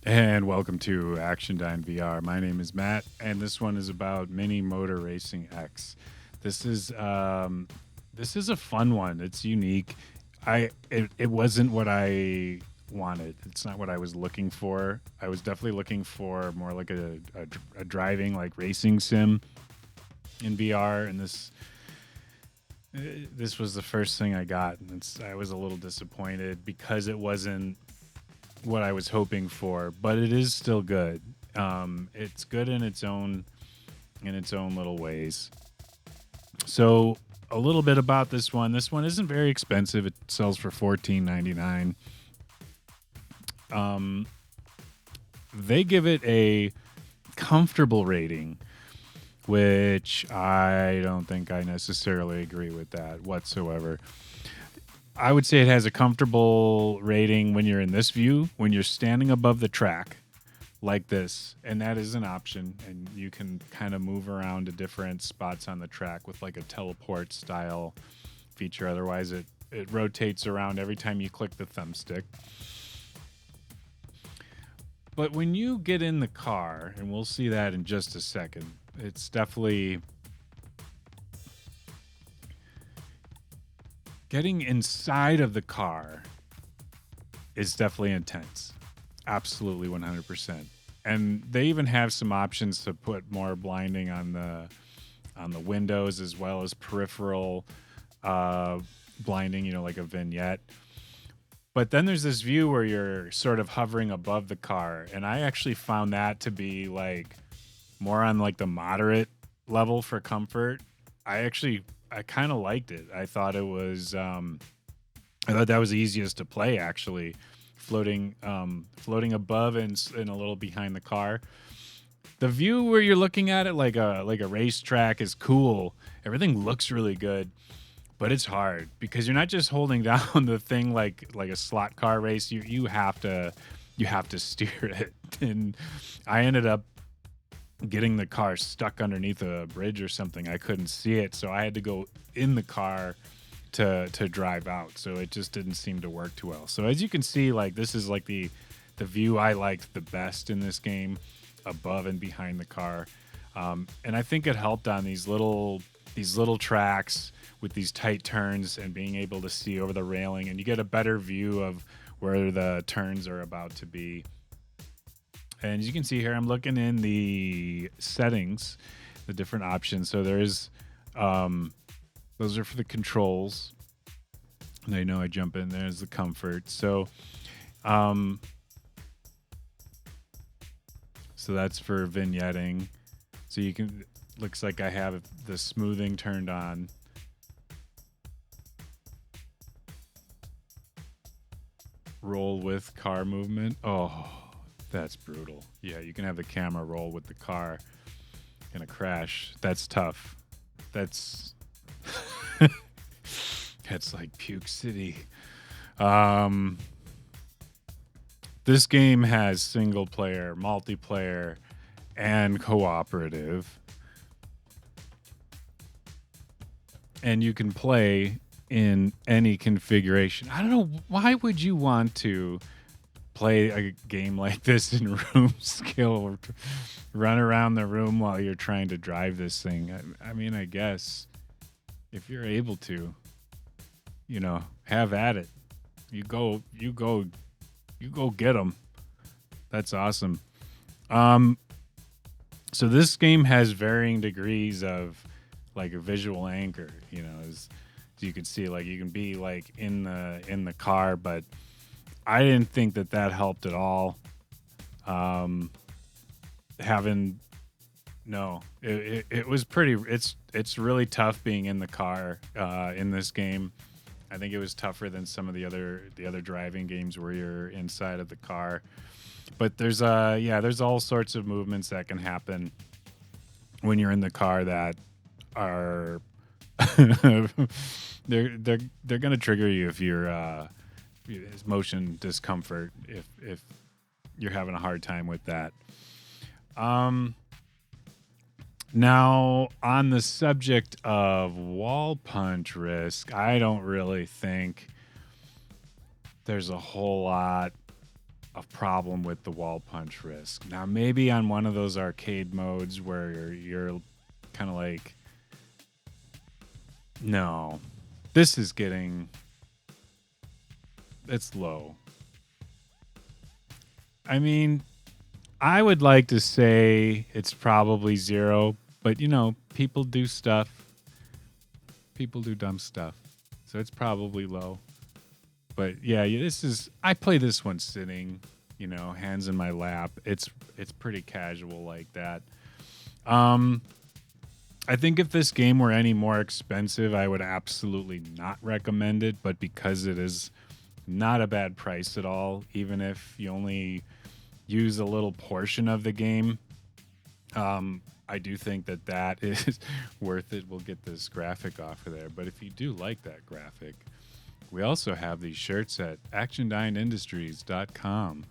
And welcome to Action Dine VR. My name is Matt, and this one is about Mini Motor Racing X. This is this is a fun one. It's unique. It wasn't what I wanted. It's not what I was looking for. I was definitely looking for more like a driving like racing sim in VR, and this was the first thing I got, and I was a little disappointed because it wasn't what I was hoping for, but it is still good. It's good in its own little ways. So a little bit about this one. This one isn't very expensive. It sells for $14.99. Um, they give it a comfortable rating, which I don't think I necessarily agree with that whatsoever. I would say it has a comfortable rating when you're in this view, when you're standing above the track like this, and that is an option, and you can kind of move around to different spots on the track with like a teleport style feature. Otherwise, it rotates around every time you click the thumbstick. But when you get in the car, and we'll see that in just a second, it's definitely getting inside of the car is definitely intense. Absolutely 100%. And they even have some options to put more blinding on the windows as well as peripheral blinding, like a vignette. But then there's this view where you're sort of hovering above the car, and I actually found that to be like more on like the moderate level for comfort. I kind of liked it. I thought that was easiest to play actually, floating above and a little behind the car. The view where you're looking at it like a racetrack is cool. Everything looks really good, but it's hard because you're not just holding down the thing like a slot car race. You have to steer it, and I ended up getting the car stuck underneath a bridge or something. I couldn't see it, so I had to go in the car to drive out. So it just didn't seem to work too well. So as you can see, like this is like the view I liked the best in this game, above and behind the car. And I think it helped on these little tracks with these tight turns and being able to see over the railing, and you get a better view of where the turns are about to be. And as you can see here, I'm looking in the settings, the different options. So there's those are for the controls. And I know I jump in, there's the comfort. So that's for vignetting. So you can, looks like I have the smoothing turned on. Roll with car movement. Oh, that's brutal. Yeah, you can have the camera roll with the car in a crash. That's tough. That's that's like Puke City. This game has single player, multiplayer, and cooperative. And you can play in any configuration. I don't know, why would you want to play a game like this in room scale or run around the room while you're trying to drive this thing? I mean, I guess if you're able to, have at it. You go get them. That's awesome. So this game has varying degrees of like a visual anchor, as you can see, like you can be like in the car, but I didn't think that helped at all. It was pretty. It's really tough being in the car in this game. I think it was tougher than some of the other driving games where you're inside of the car. But there's all sorts of movements that can happen when you're in the car that are they're gonna trigger you if you're motion discomfort if you're having a hard time with that. Now, on the subject of wall punch risk, I don't really think there's a whole lot a problem with the wall punch risk. Now, maybe on one of those arcade modes where you're kind of like, no, this is getting, it's low. I mean, I would like to say it's probably 0, but you know, people do stuff. People do dumb stuff. So it's probably low. But yeah, this is, I play this one sitting, you know, hands in my lap. It's pretty casual like that. I think if this game were any more expensive, I would absolutely not recommend it, but because it is not a bad price at all, even if you only use a little portion of the game, I do think that that is worth it. We'll get this graphic off of there. But if you do like that graphic, we also have these shirts at actiondyneindustries.com.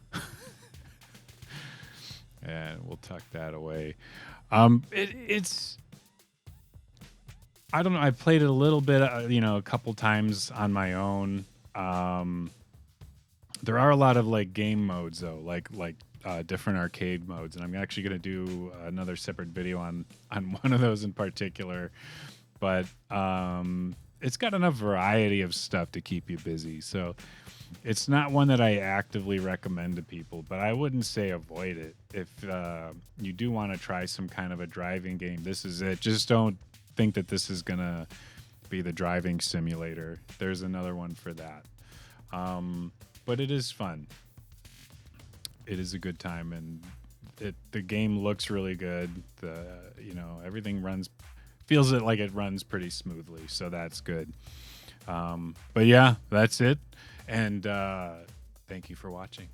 And we'll tuck that away. It's, I don't know. I played it a little bit, you know, a couple times on my own. There are a lot of like game modes though, like different arcade modes, and I'm actually going to do another separate video on one of those in particular. But it's got enough variety of stuff to keep you busy, so it's not one that I actively recommend to people. But I wouldn't say avoid it. If you do want to try some kind of a driving game, this is it. Just don't think that this is gonna be the driving simulator. There's another one for that. But it is fun. It is a good time, and the game looks really good. Everything feels like it runs pretty smoothly, so that's good. But yeah, that's it. And thank you for watching.